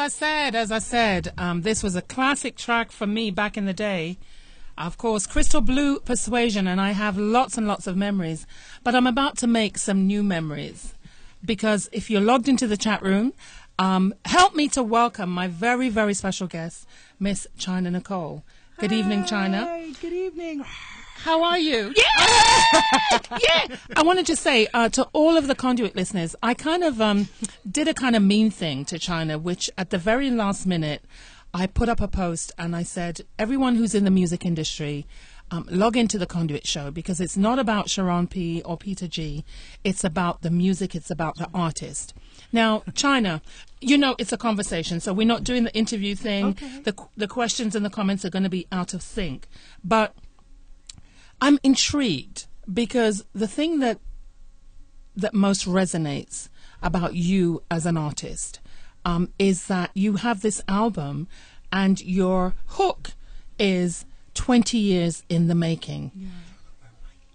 I said, this was a classic track for me back in the day. Of course, Crystal Blue Persuasion, and I have lots and lots of memories. But I'm about to make some new memories. Because if you're logged into the chat room, help me to welcome my very, very special guest, Miss Chyna Nicole. Good evening, Chyna. Hi, good evening. How are you? Yeah! Yeah! I want to just say to all of the Conduit listeners, I kind of did a kind of mean thing to Chyna, which at the very last minute, I put up a post and I said, everyone who's in the music industry, log into the Conduit show, because it's not about Sheron P or Peter G. It's about the music. It's about the artist. Now, Chyna, you know it's a conversation, so we're not doing the interview thing. Okay. The questions and the comments are going to be out of sync. But I'm intrigued because the thing that most resonates about you as an artist is that you have this album and your hook is 20 years in the making. Yeah.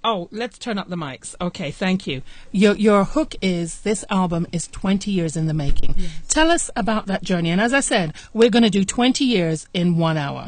Oh, let's turn up the mics. Okay, thank you. Your hook is, this album is 20 years in the making. Yes. Tell us about that journey. And as I said, we're going to do 20 years in 1 hour.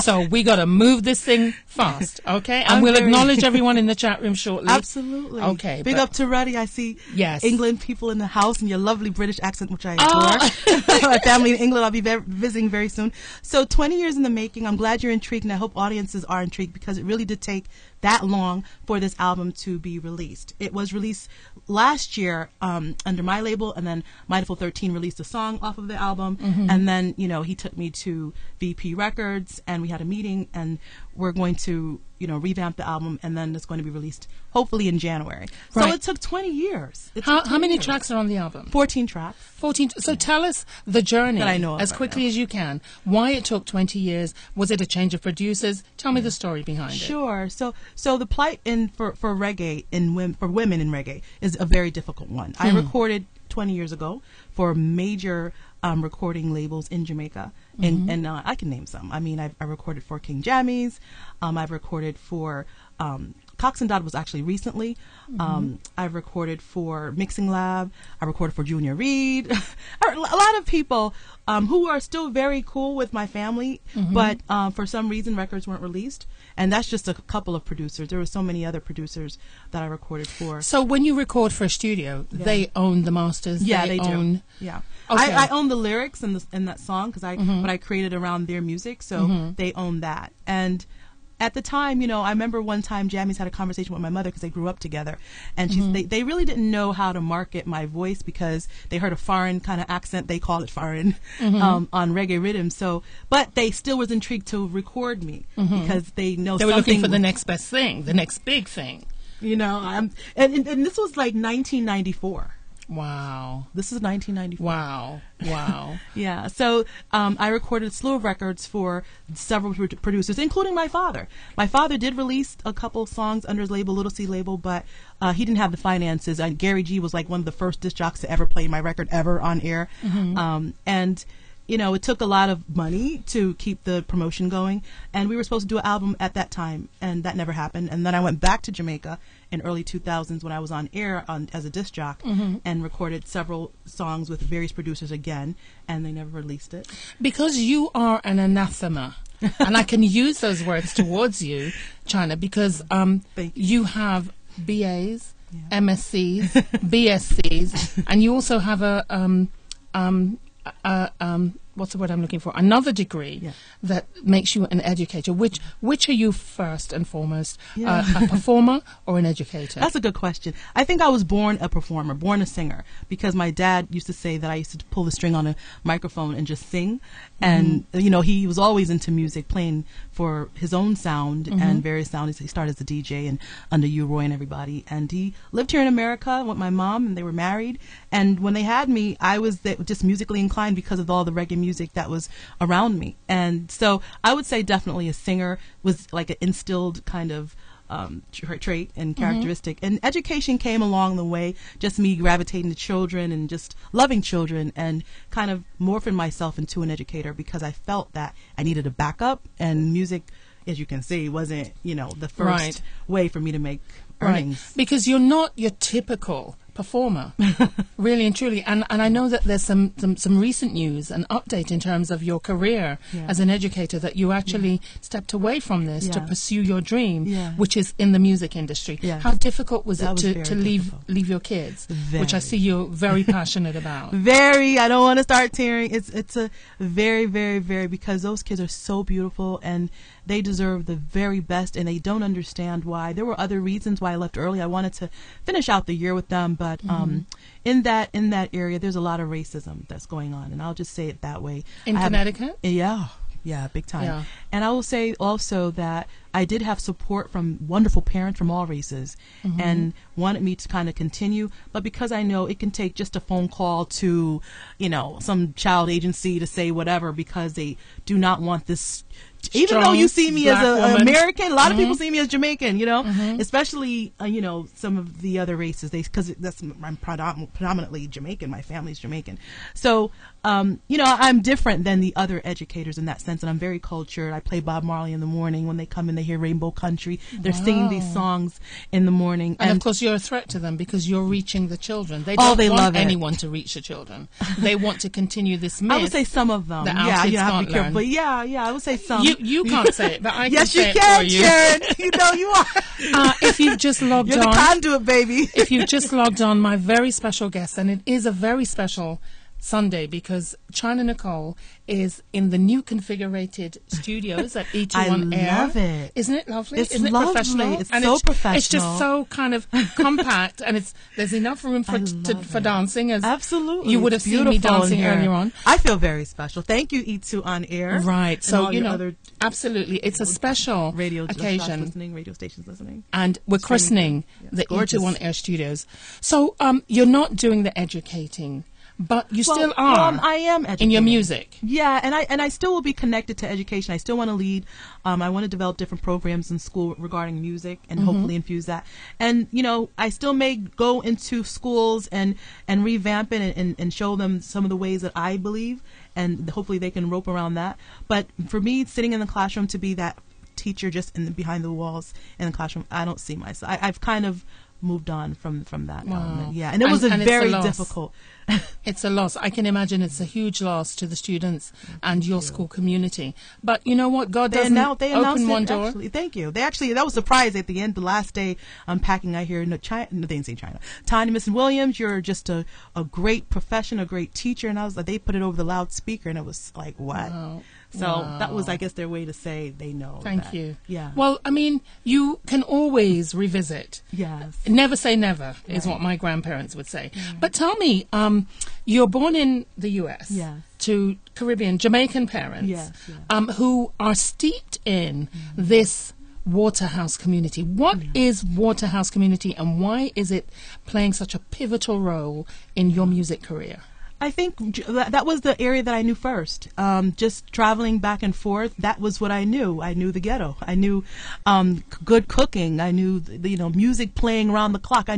So we got to move this thing fast, okay? And we'll acknowledge everyone in the chat room shortly. Absolutely. Okay. Big up to Ruddy. I see yes. England people in the house and your lovely British accent, which I adore. My family in England, I'll be visiting very soon. So 20 years in the making. I'm glad you're intrigued, and I hope audiences are intrigued, because it really did take that long for this album to be released. It was released last year under my label, and then Mindful 13 released a song off of the album, and then, you know, he took me to VP Records, and we had a meeting, and we're going to, you know, revamp the album, and then it's going to be released hopefully in January. Right. So it took 20 years. How many tracks are on the album? 14 tracks. 14. So tell us the journey that I know as quickly as you can. Why it took 20 years? Was it a change of producers? Tell me the story behind it. Sure. So the plight for reggae for women in reggae is a very difficult one. I recorded 20 years ago for major recording labels in Jamaica, and I can name some. I mean, I recorded for King Jammies. I've recorded for Cox and Dodd was actually recently. I've recorded for Mixing Lab. I recorded for Junior Reid. A lot of people who are still very cool with my family, but for some reason records weren't released. And that's just a couple of producers. There were so many other producers that I recorded for. So when you record for a studio, they own the masters? Yeah, they own... do. Yeah. Okay. I own the lyrics in that song, because but I created around their music, so they own that. And at the time, you know, I remember one time Jammies had a conversation with my mother, because they grew up together, and they really didn't know how to market my voice, because they heard a foreign kind of accent. They call it foreign on reggae rhythm. So, but they still was intrigued to record me, because they know they were looking for the next best thing, the next big thing. You know, and this was like 1994. Wow. This is 1994. Wow. Yeah. So I recorded a slew of records for several producers, including my father. My father did release a couple songs under his label, Little C label, but he didn't have the finances. Gary G was like one of the first disc jocks to ever play my record ever on air. And you know, it took a lot of money to keep the promotion going, and we were supposed to do an album at that time, and that never happened. And then I went back to Jamaica in early 2000s when I was on air as a disc jock, and recorded several songs with various producers again, and they never released it. Because you are an anathema, and I can use those words towards you, Chyna, because you have BAs, MSCs, BSCs, and you also have what's the word I'm looking for? Another degree that makes you an educator. Which are you first and foremost? A performer or an educator? That's a good question. I think I was born a performer, born a singer, because my dad used to say that I used to pull the string on a microphone and just sing. And, you know, he was always into music, playing for his own sound and various sounds. He started as a DJ and under U-Roy and everybody. And he lived here in America with my mom, and they were married. And when they had me, I was just musically inclined because of all the reggae music that was around me. And so I would say definitely a singer was like an instilled kind of trait and characteristic. And education came along the way, just me gravitating to children and just loving children, and kind of morphing myself into an educator, because I felt that I needed a backup, and music, as you can see, wasn't, you know, the first way for me to make earnings. Because you're not your typical performer, really and truly. And I know that there's some recent news, an update in terms of your career as an educator, that you actually stepped away from this to pursue your dream, which is in the music industry. How difficult was it to leave your kids, which I see you're very passionate about? Very. I don't want to start tearing. It's a very, very, very, because those kids are so beautiful and they deserve the very best, and they don't understand why. There were other reasons why I left early. I wanted to finish out the year with them, but in that area, there's a lot of racism that's going on, and I'll just say it that way. In Connecticut? Yeah, big time. And I will say also that I did have support from wonderful parents from all races and wanted me to kind of continue. But because I know it can take just a phone call to, some child agency to say whatever, because they do not want this. Even though you see me as an American, a lot of people see me as Jamaican, especially, some of the other races, because I'm predominantly Jamaican. My family's Jamaican. So, I'm different than the other educators in that sense, and I'm very cultured. I play Bob Marley in the morning. When they come in, they hear Rainbow Country. They're singing these songs in the morning. And of course, you're a threat to them because you're reaching the children. They don't want anyone to reach the children. They want to continue this myth. I would say some of them. Yeah, you have to be careful. But I would say some. You can't say it, but I can yes, say you can, Sheron. You know you are. If you've just logged You're on, the conduit, baby. If you've just logged on, my very special guest, and it is a very special Sunday because Chyna Nicole is in the new configurated studios at E2 Air. I love it. Isn't it lovely? Isn't it lovely? professional? It's so professional. It's just so kind of compact, and there's enough room for dancing. As absolutely, you would have seen me dancing earlier on. I feel very special. Thank you, E2 on Air. Right. So absolutely, it's a special radio occasion. Radio stations listening, and we're christening the E2 on Air studios. So you're not doing the educating. But you still are. I am educating. In your music. Yeah, and I still will be connected to education. I still want to lead. I want to develop different programs in school regarding music and hopefully infuse that. And, I still may go into schools and revamp it and show them some of the ways that I believe, and hopefully they can rope around that. But for me, sitting in the classroom to be that teacher just behind the walls in the classroom, I don't see myself. I've kind of moved on from that element. Yeah, and it was very difficult. It's a loss. I can imagine it's a huge loss to the students and your school community. But you know what? God doesn't open one door. Actually, thank you. That was a surprise at the end. The last day unpacking, I hear, they didn't say China. Tanya, Miss Williams, you're just a great professional, a great teacher. And I was like, they put it over the loudspeaker, and it was like, what? Wow. So that was, I guess, their way to say they know. Thank you. Yeah. Well, I mean, you can always revisit. Yes. Never say never is what my grandparents would say. Right. But tell me, you're born in the U.S. to Caribbean, Jamaican parents who are steeped in this Waterhouse community. What is Waterhouse community, and why is it playing such a pivotal role in your music career? I think that was the area that I knew first. Just traveling back and forth, that was what I knew. I knew the ghetto. I knew good cooking. I knew music playing around the clock. I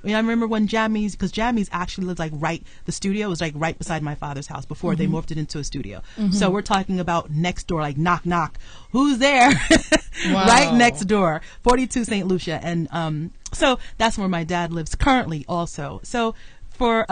remember when Jammies, because Jammies actually lived the studio was right beside my father's house before they morphed it into a studio. So we're talking about next door, like knock knock, who's there? Wow. Right next door, 42 St. Lucia, and so that's where my dad lives currently also. So for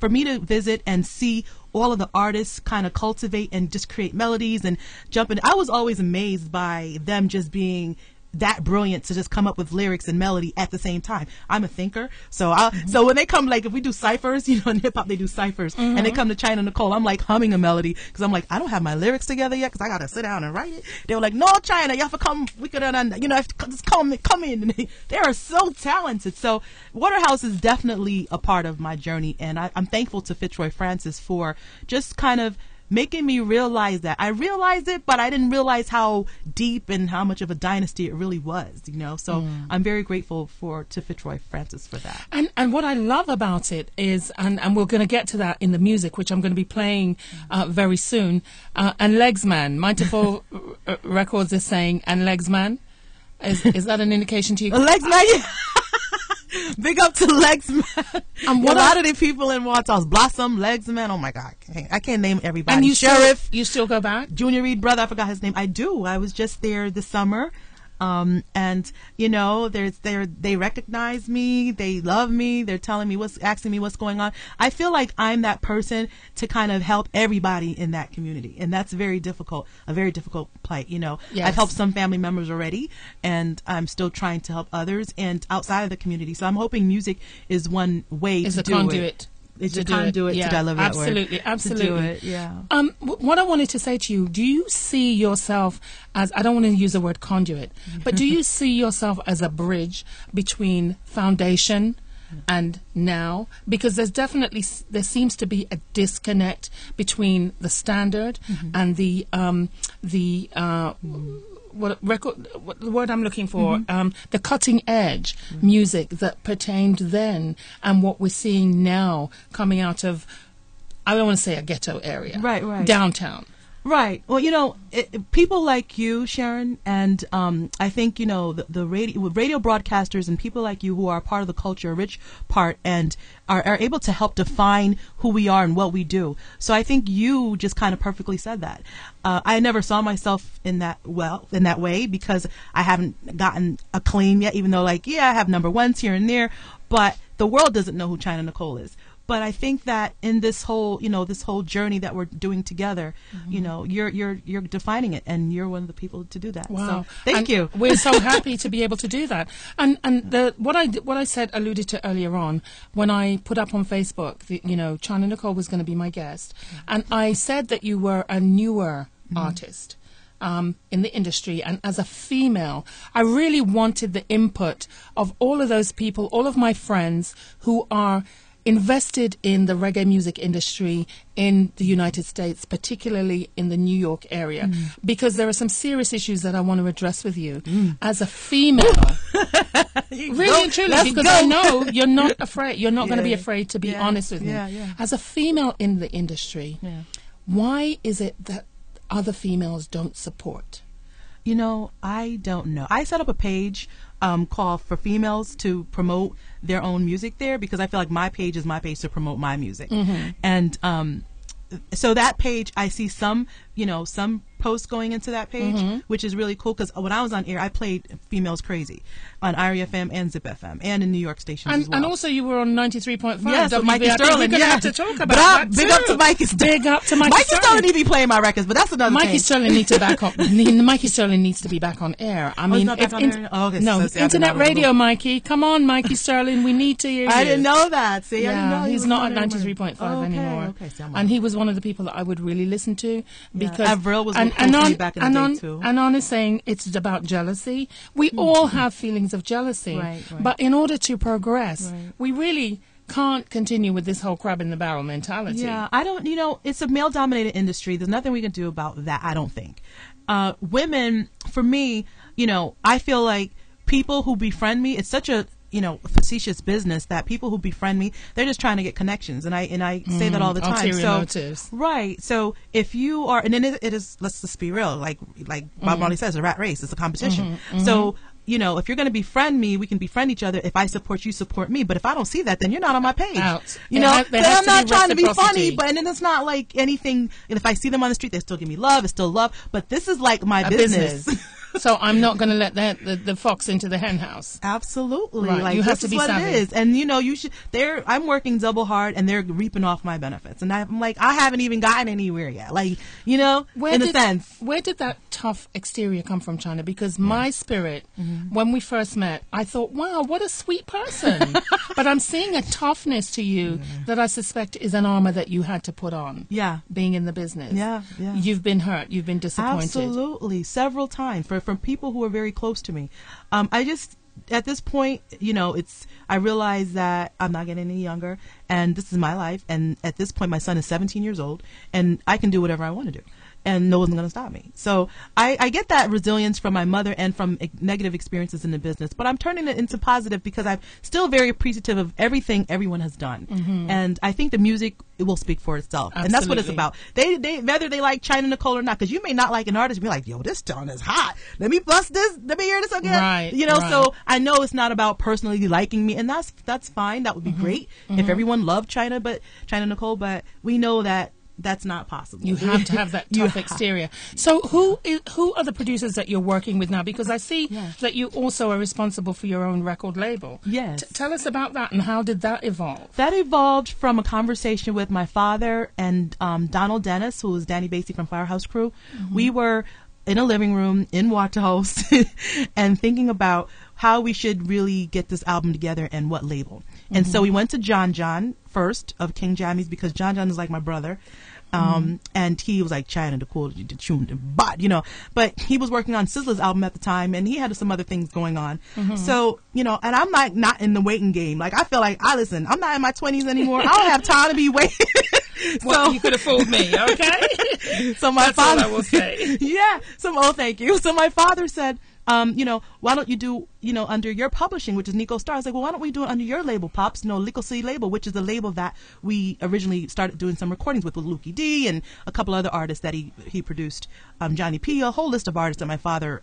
me to visit and see all of the artists kind of cultivate and just create melodies and jump in. I was always amazed by them just being that brilliant to just come up with lyrics and melody at the same time. I'm a thinker, so so when they come, if we do ciphers, in hip hop they do ciphers, and they come to Chyna Nicole, I'm like humming a melody because I'm like, I don't have my lyrics together yet because I gotta sit down and write it. They were like, no, Chyna, you have to come. We could, just come in. And they are so talented. So Waterhouse is definitely a part of my journey, and I'm thankful to Fitzroy Francis for just kind of making me realize that. I realized it, but I didn't realize how deep and how much of a dynasty it really was, So I'm very grateful to Fitzroy Francis for that. And what I love about it is, and we're going to get to that in the music, which I'm going to be playing very soon, and Legs Man, Mindful Records is saying, and Legs Man, is that an indication to you? Legs Man, yeah. Big up to Legs Man. A lot of the people in Waterhouse, Blossom, Legs Man. Oh my God, I can't name everybody. And Sheriff, you still go back? Junior Reed brother, I forgot his name. I do. I was just there this summer. And you know, they recognize me, they love me, they're telling me asking me what's going on. I feel like I'm that person to kind of help everybody in that community, and that's a very difficult plight. You know, Yes. I've helped some family members already, and I'm still trying to help others and outside of the community. So I'm hoping music is one way Is to a do conduit. it. It's to a do it. conduit Yeah, to deliver that word. absolutely, absolutely. To do it, yeah. What I wanted to say to you, do you see yourself as, I don't want to use the word conduit, but do you see yourself as a bridge between foundation and now? Because there seems to be a disconnect between the standard and the the word I'm looking for, the cutting edge music that pertained then and what we're seeing now coming out of, I don't want to say a ghetto area, Right. downtown. Right. Well, you know, people like you, Sheron, and I think, you know, the radio broadcasters and people like you who are part of the culture, a rich part, and are able to help define who we are and what we do. So I think you just kind of perfectly said that. I never saw myself in that way because I haven't gotten acclaim yet, even though, like, yeah, I have number ones here and there, but the world doesn't know who Chyna Nicole is. But I think that in this whole journey that we're doing together, you know, you're defining it, and you're one of the people to do that. Wow! So, thank you. We're so happy to be able to do that. And what I said, alluded to earlier on, when I put up on Facebook, Chyna Nicole was going to be my guest, and I said that you were a newer artist in the industry, and as a female, I really wanted the input of all of those people, all of my friends who are invested in the reggae music industry in the United States, particularly in the New York area, because there are some serious issues that I want to address with you as a female. Really and truly, because I know you're not afraid. You're not going to be afraid to be honest with me. As a female in the industry, why is it that other females don't support? You know, I don't know. I set up a page called for females to promote their own music there, because I feel like my page is my page to promote my music. And so that page, I see some posts going into that page, which is really cool, because when I was on air, I played Females Crazy on IRE FM and Zip FM and in New York stations as well. And also you were on 93.5. Yes, with Mikey Sterling. We're going to have to talk about that Big too. up to Mikey Sterling. Big up to Mikey Sterling. Sterling need to be playing my records, but that's another thing. Mikey Sterling needs to back up. Mikey Sterling needs to be back on air. I mean, not back on air? Oh, okay, no, so internet radio, Mikey. Come on, Mikey Sterling. We need to hear you. I didn't know that. See, I didn't know he's not at anymore. 93.5 anymore. Okay, so and he was one of the people that I would really listen to, because Avril was close to me back in the day too. Anon is saying it's about jealousy. We all have feelings of jealousy, right. But in order to progress, we really can't continue with this whole crab in the barrel mentality. Yeah, I don't, it's a male-dominated industry. There's nothing we can do about that, I don't think. Women, for me, I feel like people who befriend me, it's such a, facetious business that people who befriend me, they're just trying to get connections. And I say that all the time. Ulterior motives. Right. So if you are, and then it is, let's just be real, like Bob Marley says, a rat race, it's a competition. So, if you're going to befriend me, we can befriend each other. If I support you, support me. But if I don't see that, then you're not on my page. Then I'm not trying to be funny, but and then it's not like anything. And if I see them on the street, they still give me love. It's still love. But this is like my business. So I'm not going to let the fox into the hen house. Absolutely. Right. Like, you have this to is be what savvy. it is. And you should. I'm working double hard, and they're reaping off my benefits. And I'm like, I haven't even gotten anywhere yet. Like, in a sense. Where did that tough exterior come from, Chyna? Because my spirit, when we first met, I thought, wow, what a sweet person. But I'm seeing a toughness to you that I suspect is an armor that you had to put on. Yeah. Being in the business. Yeah. You've been hurt. You've been disappointed. Absolutely. Several times from people who are very close to me. I just, at this point, I realize that I'm not getting any younger, and this is my life. And at this point, my son is 17 years old, and I can do whatever I want to do, and no one's going to stop me. So I get that resilience from my mother and from negative experiences in the business, but I'm turning it into positive because I'm still very appreciative of everything everyone has done. And I think the music, it will speak for itself. Absolutely. And that's what it's about. They whether they like Chyna Nicole or not, because you may not like an artist and be like, yo, this song is hot. Let me bust this. Let me hear this again. Right, So I know it's not about personally liking me, and that's fine. That would be great if everyone loved Chyna Nicole, but we know that that's not possible. You have to have that tough exterior. So who are the producers that you're working with now? Because I see that you also are responsible for your own record label. Yes. Tell us about that, and how did that evolve? That evolved from a conversation with my father and Donald Dennis, who was Danny Basie from Waterhouse crew. We were in a living room in Waterhouse and thinking about how we should really get this album together and what label. And so we went to John first of King Jammies, because John is like my brother. And he was like Chyna Nicole, but he was working on SZA's album at the time, and he had some other things going on. So, and I'm like not in the waiting game. Like, I feel like, listen, I'm not in my 20s anymore. I don't have time to be waiting. Well, you could have fooled me, okay? So my father, all I will say. Yeah. Thank you. So my father said, why don't you do, under your publishing, which is Nico Star. I was like, well, why don't we do it under your label, Pops? Lico C label, which is the label that we originally started doing some recordings with Lukey D and a couple other artists that he produced, Johnny P, a whole list of artists that my father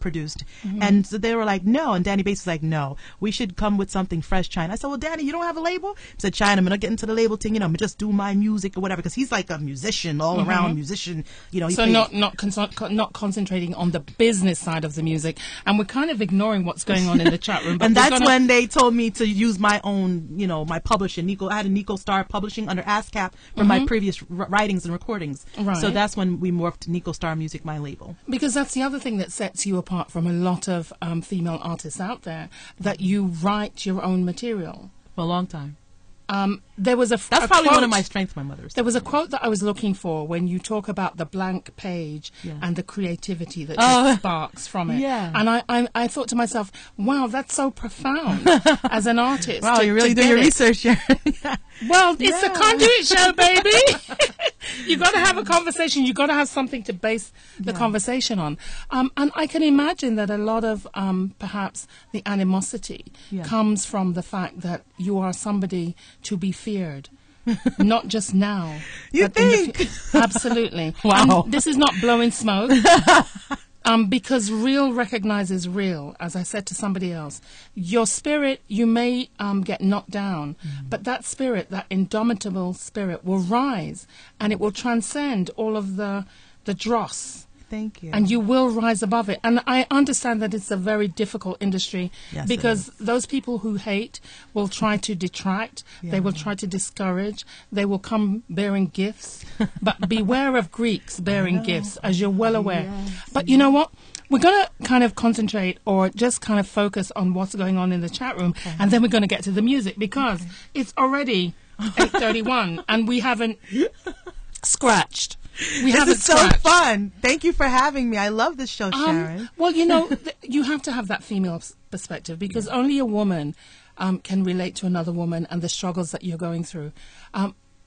produced. And so they were like, no. And Danny Bass was like, no, we should come with something fresh, Chyna. I said, well, Danny, you don't have a label? He said, Chyna, I'm going to get into the label thing, I'm just do my music or whatever, because he's like a musician, all around musician. So not concentrating on the business side of the music. And we're kind of ignoring what's going on in the chat room. But and that's when they told me to use my own, my publishing. I had a Nico Star publishing under ASCAP for my previous writings and recordings. Right. So that's when we morphed Nico Star Music, my label. Because that's the other thing that sets you apart from a lot of female artists out there, that you write your own material. For a long time. There was That's probably one of my strengths, my mother's. There was a quote that I was looking for when you talk about the blank page and the creativity that just sparks from it. Yeah. And I thought to myself, wow, that's so profound as an artist. Wow, you're really doing your research here. Well, it's the Conduit show, baby. You got to have a conversation. You got to have something to base the conversation on. And I can imagine that a lot of perhaps the animosity comes from the fact that you are somebody to be feared. Not just now. You think? Absolutely. Wow. And this is not blowing smoke. Because real recognizes real, as I said to somebody else. Your spirit, you may get knocked down, but that spirit, that indomitable spirit, will rise, and it will transcend all of the dross. Thank you. And you will rise above it. And I understand that it's a very difficult industry, because those people who hate will try to detract. They will try to discourage. They will come bearing gifts. But beware of Greeks bearing gifts, as you're well aware. But you know what? We're going to kind of concentrate, or just kind of focus on what's going on in the chat room. And then we're going to get to the music, because it's already 8:31 and we haven't scratched. This is so fun. Thank you for having me. I love this show, Sheron. Well, you have to have that female perspective, because only a woman can relate to another woman and the struggles that you're going through.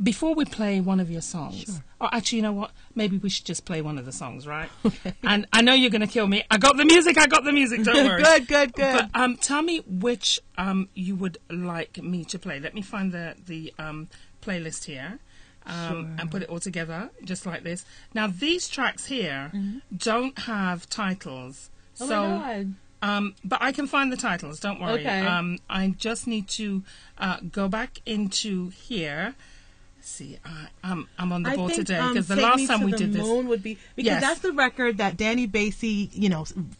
Before we play one of your songs, or actually, you know what? Maybe we should just play one of the songs, right? Okay. And I know you're going to kill me. I got the music. Don't worry. Good. But tell me which you would like me to play. Let me find the playlist here. And put it all together just like this. Now, these tracks here don't have titles, my God. but I can find the titles. Don't worry. Okay. I just need to go back into here. See, I'm on the ball today, because the last time we did this would be, because that's the record that Danny Basie,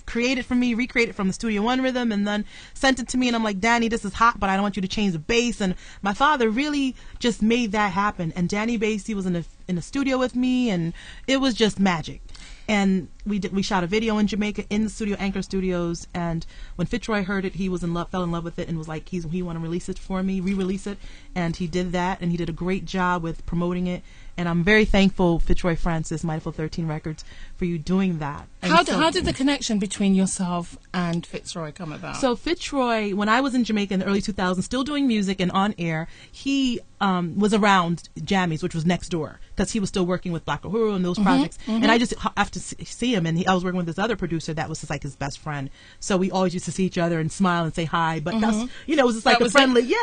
created for me, recreated from the Studio One rhythm, and then sent it to me. And I'm like, Danny, this is hot, but I don't want you to change the bass. And my father really just made that happen. And Danny Basie was in the studio with me, and it was just magic. And we shot a video in Jamaica in the studio, Anchor Studios. And when Fitzroy heard it, he was fell in love with it, and was like, he want to release it for me, re-release it. And he did that, and he did a great job with promoting it. And I'm very thankful, Fitzroy Francis, Mindful 13 Records, for you doing that. How did the connection between yourself and Fitzroy come about? So Fitzroy, when I was in Jamaica in the early 2000s, still doing music and on air, he was around Jammies, which was next door, because he was still working with Black Uhuru and those projects. And I just have to see him, and I was working with this other producer that was just like his best friend. So we always used to see each other and smile and say hi. But that's, it was just like a friendly,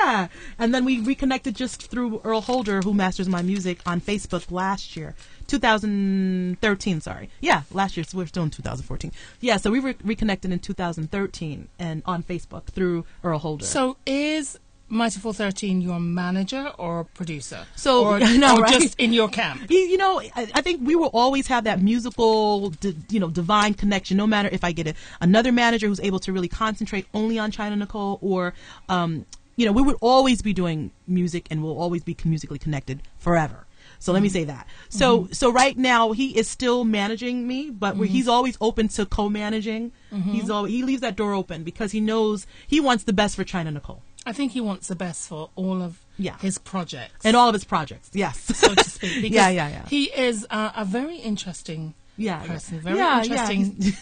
And then we reconnected just through Earl Holder, who masters my music, on Facebook last year. 2013, sorry. Yeah, last year. So we're still in 2014. Yeah, so we reconnected in 2013 and on Facebook through Earl Holder. So is Mighty 413, you're a manager or producer? So, or, no, or right? just in your camp? I think we will always have that musical, divine connection, no matter if I get another manager who's able to really concentrate only on Chyna Nicole, or, we would always be doing music and we'll always be musically connected forever. So let me say that. So right now he is still managing me, but he's always open to co-managing. He leaves that door open because he knows he wants the best for Chyna Nicole. I think he wants the best for all of his projects. And all of his projects, yes. So to speak. Because He is a very interesting person. Very interesting.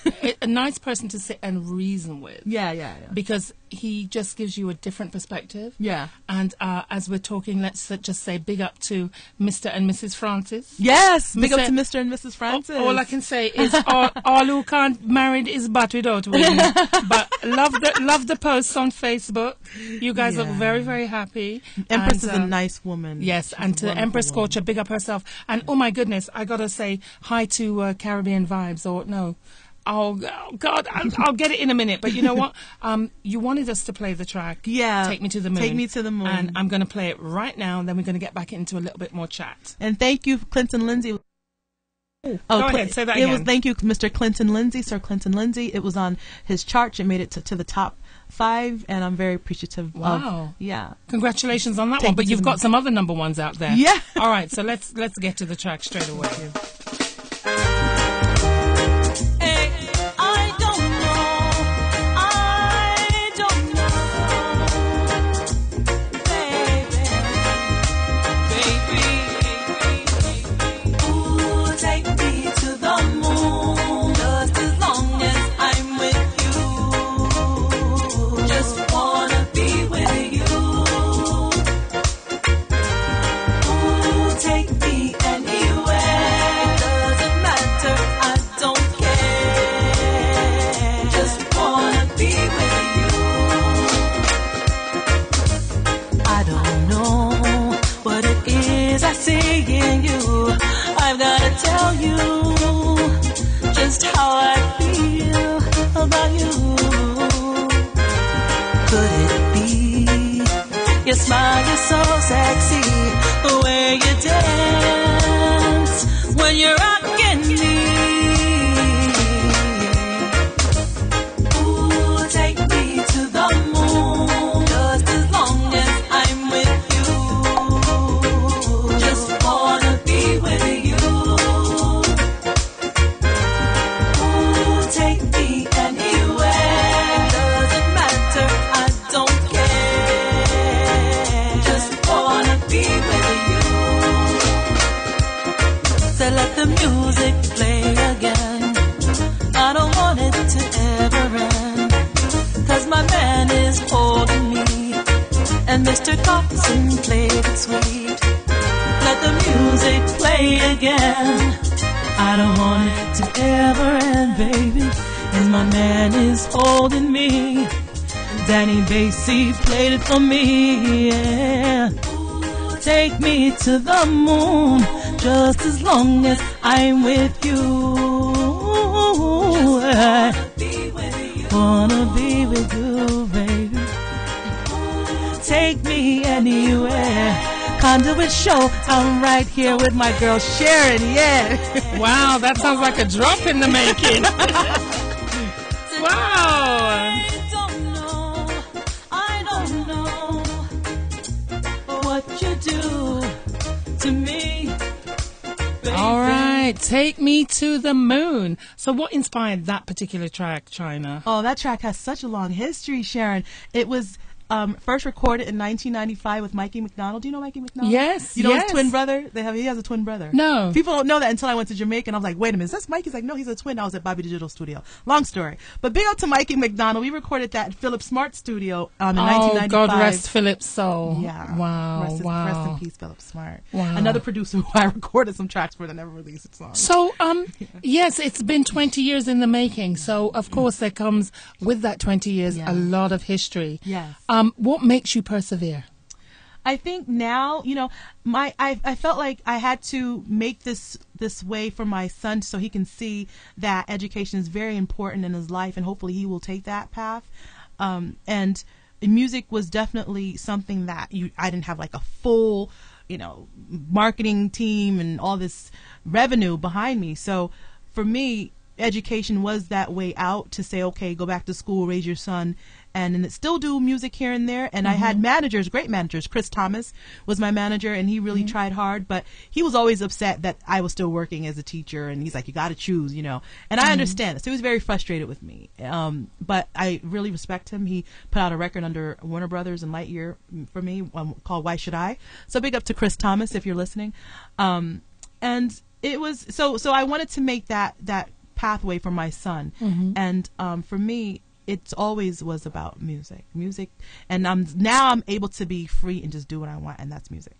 A nice person to sit and reason with. Yeah. Because he just gives you a different perspective. Yeah. And as we're talking, let's just say big up to Mr. and Mrs. Francis. Yes, big up to Mr. and Mrs. Francis. All I can say is all who can't married is but without win. But love the posts on Facebook. You guys look very, very happy. Empress is a nice woman. Yes, and to Empress Culture, big up herself. And oh my goodness, I gotta say hi to Caribbean Vibes, or no. Oh God, I'll get it in a minute. But you know what? You wanted us to play the track. Yeah. Take Me to the Moon. Take Me to the Moon. And I'm going to play it right now, and then we're going to get back into a little bit more chat. And thank you, Clinton Lindsay. Go ahead, say that again. Thank you, Mr. Clinton Lindsay, Sir Clinton Lindsay. It was on his chart. It made it to the top 5, and I'm very appreciative. Wow. Yeah. Congratulations on that one. But you've got some other number ones out there. Yeah. All right, so let's get to the track straight away. Tell you just how I feel about you. Could it be your smile is so sexy, the way you dance when you're rocking me? Ooh, take me to the moon, just as long as I'm with you. Just wanna be with you. Let the music play again. I don't want it to ever end, 'cause my man is holding me, and Mr. Thompson played it sweet. Let the music play again. I don't want it to ever end, baby, and my man is holding me. Danny Basie played it for me, yeah. Take me to the moon, just as long as I'm with you. I wanna be with you, baby. Take me anywhere. Conduit show, I'm right here with my girl Sheron, yeah. Wow, that sounds like a drop in the making. Wow. I don't know what you do to me. All right, Take Me to the Moon. So what inspired that particular track, Chyna? Oh, that track has such a long history, Sheron. It was first recorded in 1995 with Mikey McDonald. Do you know Mikey McDonald? Yes, You know his twin brother? He has a twin brother. No. People don't know that until I went to Jamaica, and I was like, wait a minute, is this Mike? He's like, no, he's a twin. I was at Bobby Digital Studio. Long story. But big up to Mikey McDonald. We recorded that at Philip Smart Studio in 1995. God rest Philip's soul. Yeah. Wow. Rest in peace, Philip Smart. Wow. Another producer who I recorded some tracks for that never released its song. So, yes, it's been 20 years in the making. So, of course, there comes with that 20 years a lot of history. Yes. What makes you persevere? I think now, I felt like I had to make this way for my son so he can see that education is very important in his life, and hopefully he will take that path. And music was definitely something that I didn't have like a full, marketing team and all this revenue behind me. So for me, education was that way out to say, okay, go back to school, raise your son, and still do music here and there. And I had managers, great managers. Chris Thomas was my manager, and he really tried hard, but he was always upset that I was still working as a teacher, and he's like, you got to choose, And I understand. So he was very frustrated with me. But I really respect him. He put out a record under Warner Brothers and Lightyear for me called Why Should I? So big up to Chris Thomas if you're listening. And it was, so I wanted to make that pathway for my son. And for me, it always was about music, and now I'm able to be free and just do what I want, and that's music.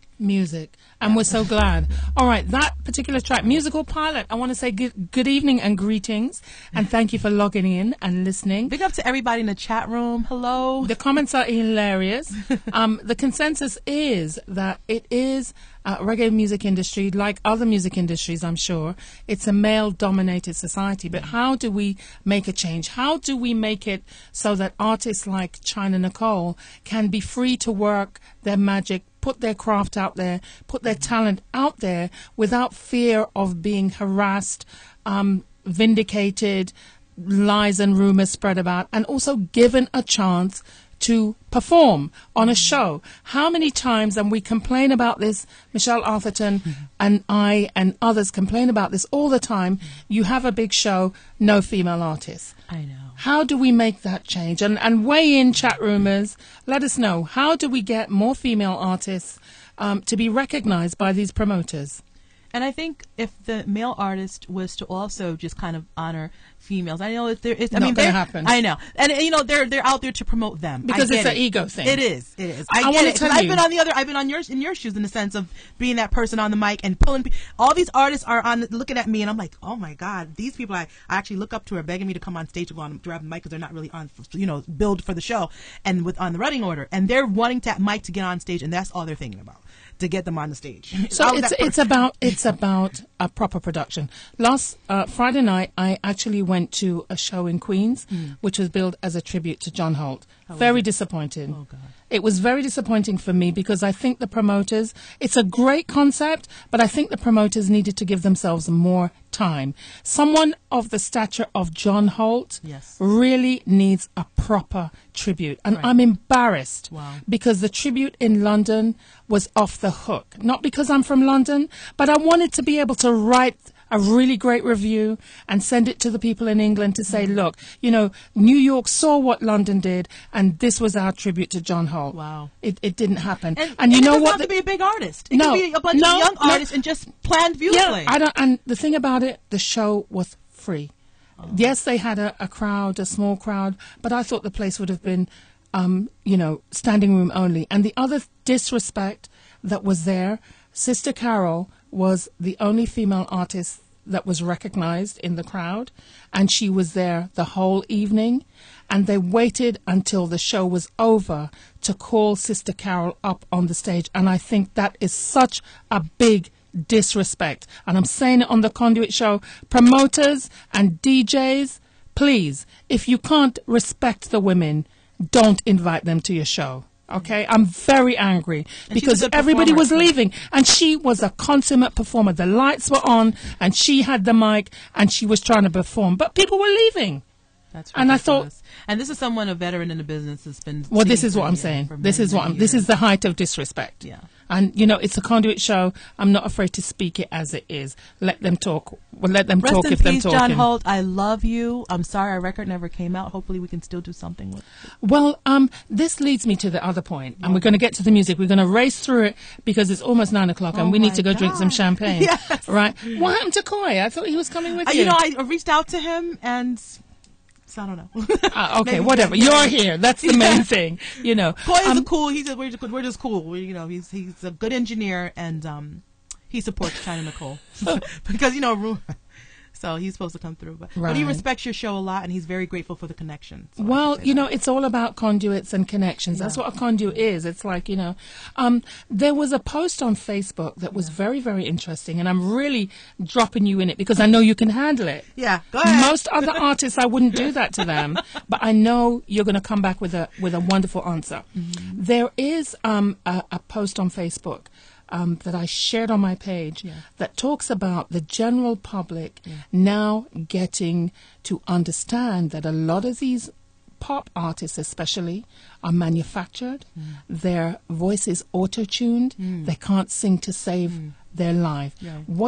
And we're so glad. All right, that particular track, Musical Pilot, I want to say good evening and greetings, and thank you for logging in and listening. Big up to everybody in the chat room. Hello. The comments are hilarious. The consensus is that it is reggae music industry, like other music industries, I'm sure. It's a male-dominated society, but how do we make a change? How do we make it so that artists like Chyna Nicole can be free to work their magic, put their craft out there, put their talent out there without fear of being harassed, vindicated, lies and rumors spread about, and also given a chance to perform on a show? How many times, and we complain about this, Michelle Arthurton and I and others complain about this all the time, you have a big show, no female artists. I know. How do we make that change? And weigh in, chat roomers, let us know, how do we get more female artists to be recognized by these promoters? And I think if the male artist was to also just kind of honor females, I know that there is. I mean, going to happen. I know, and they're out there to promote them because it's an ego thing. It is. I get it. I've been on in your shoes in the sense of being that person on the mic and pulling. All these artists are looking at me, and I'm like, oh my God, these people I actually look up to are begging me to come on stage to go on to grab the mic because they're not really on, build for the show and on the running order, and they're wanting that mic to get on stage, and that's all they're thinking about, to get them on the stage. So it's about a proper production. Last Friday night, I actually went to a show in Queens, which was billed as a tribute to John Holt. Very disappointing. Oh, God. It was very disappointing for me because I think the promoters, it's a great concept, but I think the promoters needed to give themselves more time. Someone of the stature of John Holt really needs a proper tribute. And I'm embarrassed because the tribute in London was off the hook. Not because I'm from London, but I wanted to be able to write a really great review and send it to the people in England to say, look, New York saw what London did, and this was our tribute to John Holt. Wow. It didn't happen. And you know what? It doesn't have to be a big artist. It could be a bunch of young artists and just planned beautifully. Yeah, and the thing about it, the show was free. Oh. Yes, they had a crowd, a small crowd, but I thought the place would have been, standing room only. And the other disrespect that was there, Sister Carol was the only female artist that was recognized in the crowd, and she was there the whole evening, and they waited until the show was over to call Sister Carol up on the stage, and I think that is such a big disrespect. And I'm saying it on the Conduit show, promoters and DJs, please, if you can't respect the women, don't invite them to your show. Okay, I'm very angry because everybody was leaving, and she was a consummate performer. The lights were on, and she had the mic, and she was trying to perform, but people were leaving. That's ridiculous. And I thought, and this is someone, a veteran in the business, has been. Well, this is what I'm saying. This is the height of disrespect. Yeah. And it's a Conduit show. I'm not afraid to speak it as it is. Let them talk. Well, let them talk if they're talking. Rest in peace, John Holt. I love you. I'm sorry our record never came out. Hopefully we can still do something with it. Well, this leads me to the other point, and we're going to get to the music. We're going to race through it because it's almost 9 o'clock, and we need to go drink some champagne. Yes. Right? What happened to Koi? I thought he was coming with you. I reached out to him, and so I don't know. Okay, whatever. You're here. That's the main thing. Koi is cool. We're just cool. He's a good engineer, and he supports Chyna Nicole because So he's supposed to come through. But he Right. respects your show a lot, and he's very grateful for the connection. So I Well, should say you that. know, it's all about conduits and connections. That's what a conduit is. It's like, you know, there was a post on Facebook that was very, very interesting, and I'm really dropping you in it because I know you can handle it. Yeah, go ahead. Most other artists, I wouldn't do that to them, but I know you're going to come back with a wonderful answer. Mm-hmm. There is a post on Facebook that I shared on my page that talks about the general public now getting to understand that a lot of these pop artists especially are manufactured. Their voice is auto-tuned. They can't sing to save their life. Right. What